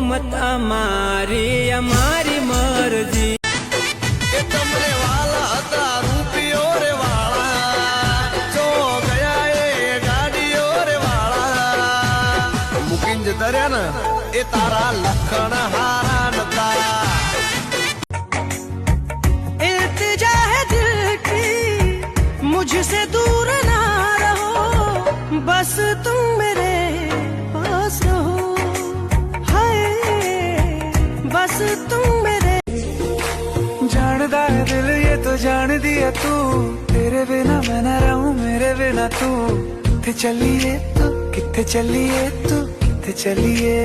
મત અમારી અમારી મરજી તમને વાલા હતા રૂપિયો રે વાળા જો ગયા એ ગાડીઓ રે વાળા મૂકીને જતા રહ્યા ને એ તારા લખણ હારા નતા इल्तिजा है दिल की मुझसे दूर ना रहो बस तुम मेरे पास रहो हाय बस तुम मेरे जानदा है दिल ये तो जान दिया तू तेरे बिना मैं न रहूं मेरे बिना तू किथे चलिए तू किथे चलिए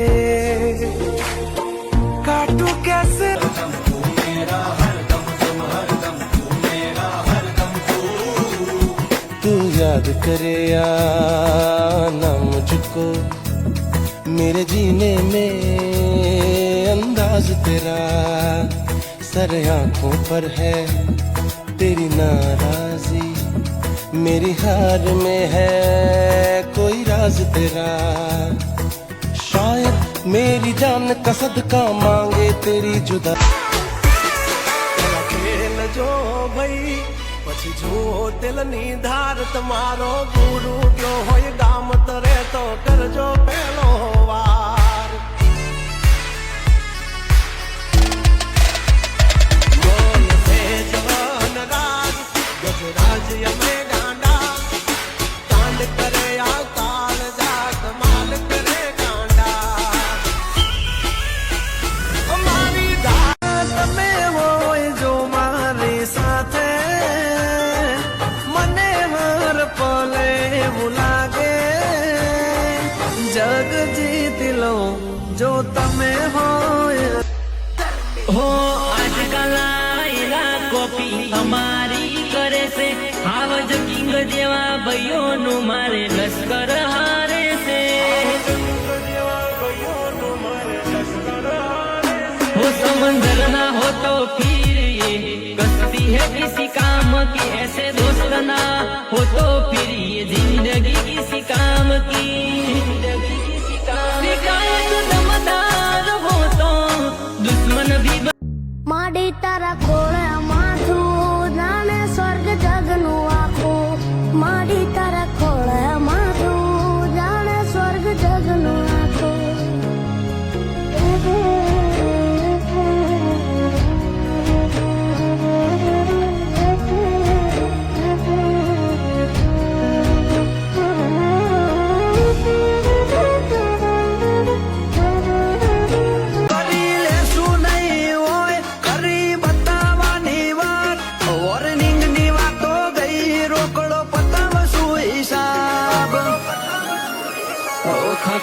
काटू कैसे तू याद करे या ना मुझको मेरे जीने में अंदाज तेरा सर आंखों पर है तेरी नाराजी मेरी हार में है कोई राज तेरा शायद मेरी जान का सदका मांगे तेरी जुदा खेल जो भाई પછી જુઓ તેલની ધાર તમારો ગુરુ ગયો હોય ગામ તરે તો કરજો પેલો વાર બોલ છે જવાન રાજ ગજરાજ અમે ગાંડા કાંડ કરે આ કાળ જાત માલ કરે ગાંડા અમારી ધાર તમે હોય જો મારી સાથે जग जीत लो जो तमे हो आजकल आएला कॉपी हमारी करे से आवज किंग जेवा भाइयों नु मारे लश्कर हारे से हो समंदर ना हो तो फिर ये कश्ती है किसी काम की ऐसे दोस्त ना हो तो फिर ये जिंदगी किसी काम की माडी तारा खोळे माथुं जाने स्वर्ग जगनु आखुं माडी तारा खोळे माथुं जाने स्वर्ग जगनु आखुं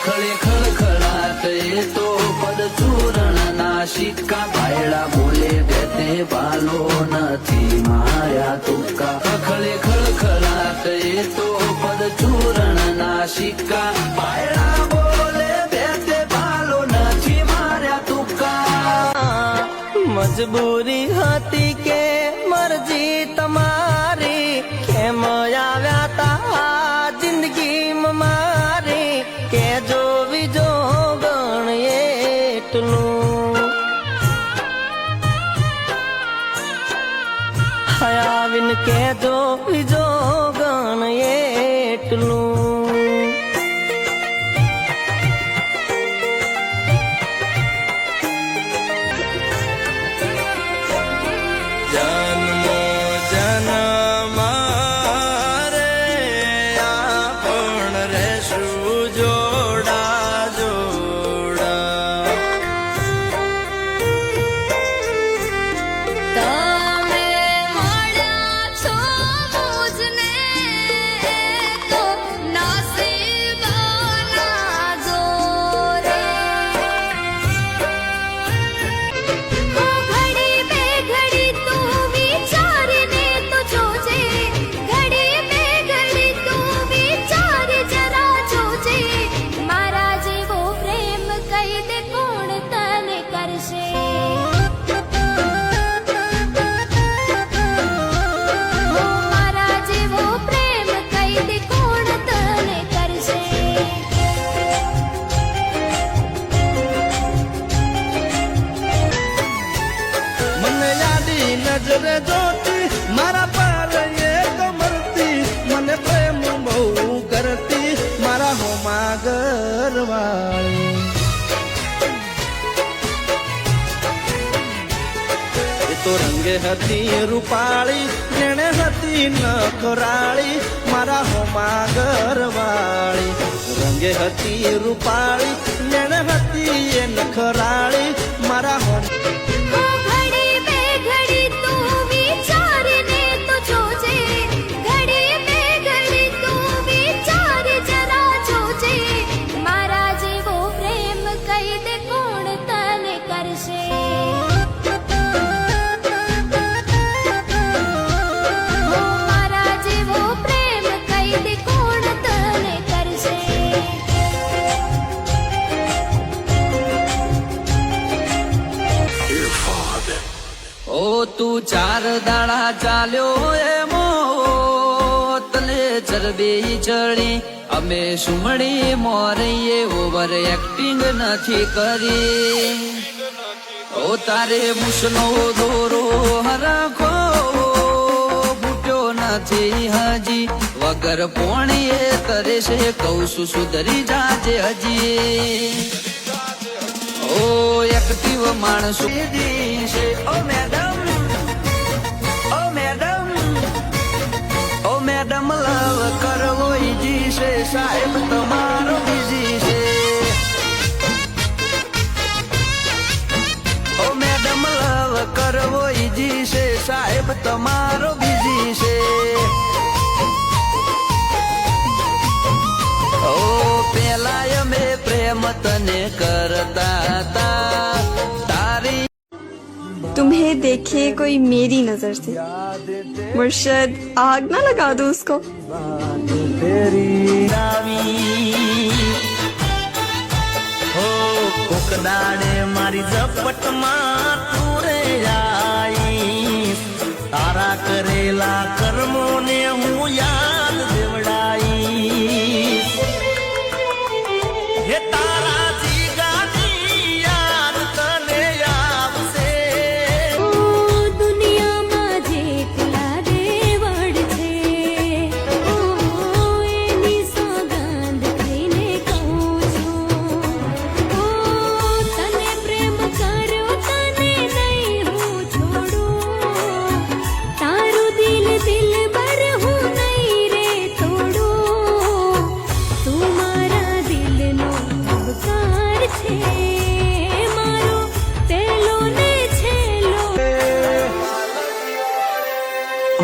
खड़े खड़खड़ाते तो पद चूरण ना सिक्का भाईड़ा बोले देते बालो नथी माया तुक्का खड़े खड़खड़ाते तो पद चूरण ना सिक्का भाईड़ा बोले देते बालो नथी माया तुक्का मजबूरी हती के मर्जी तमारी केम आव्या ता जिंदगी में मारी के जो विजो गण एटलू हयाविन के जो विजो गण एटलू તમે મળ્યા છો તો રંગે હતી રૂપાળી જેણે હતી નખરાળી મારા હોમા ઘરવાળી રંગે હતી રૂપાળી જેણે હતી એ નખરાળી મારા હોમ ઘડી બે ઘડી તું વિચારીને તો જોજે ઘડી બે ઘડી તું વિચાર જરા જોજે મારા જેવો પ્રેમ કઈ દે કોણ તને કરશે મારા જેવો પ્રેમ કઈ દે કોણ તને કરશે ઓ તું ચાર દાડા ચાલ્યો એમો તને ચરબી ચડી અમે સુમણી મોરઈએ ઓવર એક્ટિંગ નથી કરી ઓ તારે મુસનો દોરો હરખો ફૂટ્યો નથી હજી વગર પોણીએ તરે છે કહું છું સુધરી જાજે હજી ઓ એક્ટિવ માણસો છે ઓ મેડમ લવ કરવો ઈજી છે સાહેબ તમારો બીજી છે ઓ મેડમ લવ કરવો ઈજી છે સાહેબ તમારો બીજી છે ઓ પેલા અમે પ્રેમ તને કરતા હતા તારી तुम्हें देखे कोई मेरी नजर से मुर्शद आग ना लगा दो उसको હો કોક દાડે મારી ઝપટમાં તું રે આઈ તારા કરેલા કર્મોને હું યાદ દેવડાઈ હે તારા જીગાની યાદ તને આવશે દુનિયામાં જેટલા દેવડ છે એની સોગંદ ખાઈને કહું છું તને પ્રેમ કર્યો તને નહીં હું છોડું તારું દિલ બર હું નહીં રે તોડું તું મારા દિલનો ઉપકાર છે મારો પેલો ને છેલ્લો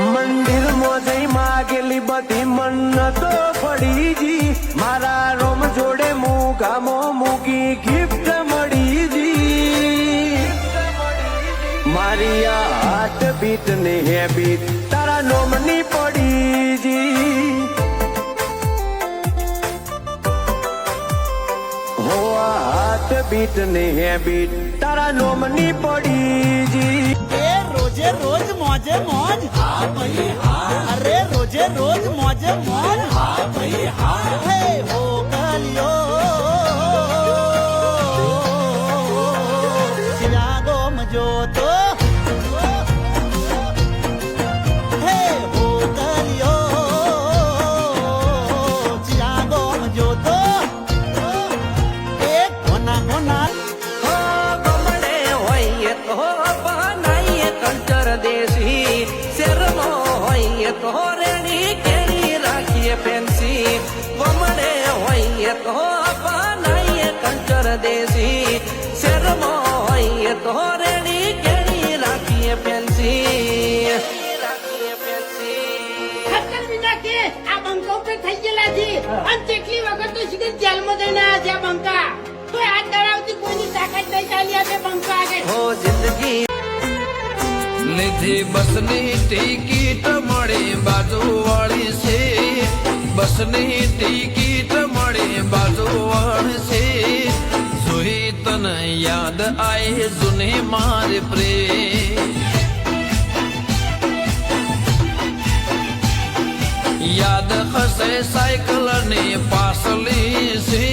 મંદિર મોજઈ માગેલી બધી મન્નતો પડીજી મારા રોમ જોડે મૂગામો મૂકી ગિફ્ટ મળીજી મારી આ હાથ બીટ ને હેબીટ તારા નોમની પડીજી હો આ હાથ બીટ ને હેબીટ તારા નોમની પડીજી એ રોજે રોજ મોજે મોજ હા ભાઈ હા અરે રોજે રોજ મોજે મોજ હા ભાઈ હા હે હો ગલિયો જાગો મજો તો હે હો ગલિયો જાગો મજો તો એક કોના કોના ગમડે હોઈએ તો બનાઈએ કલ્ચર દેશી શેરનો હોઈએ તો રેડી કેરી રાખીએ ફેન્સી ગમડે હોઈએ તો બનાઈએ કલ્ચર દેશી શેરનો હોઈએ તો રેડી કેરી રાખીએ ફેન્સી ખતર વિના કે આ બંકા ઉપર થઈ ગયેલા છે અને તેટલી વખત તો સીધે જેલમાં જઈને આવ્યા છે આ બંકા તો આ તળાવથી કોઈની તાકાત નહીં ચાલી આપે બંકા આગળ હો જિંદગી લીધી બસની ટિકિટ મળી બાજુ વાળી છે બસની ટિકિટ મળી બાજુ વાળી છે જોઈ તને યાદ આય જૂની મારી પ્રેમ યાદ હશે સાયકલ ની પાસલી છે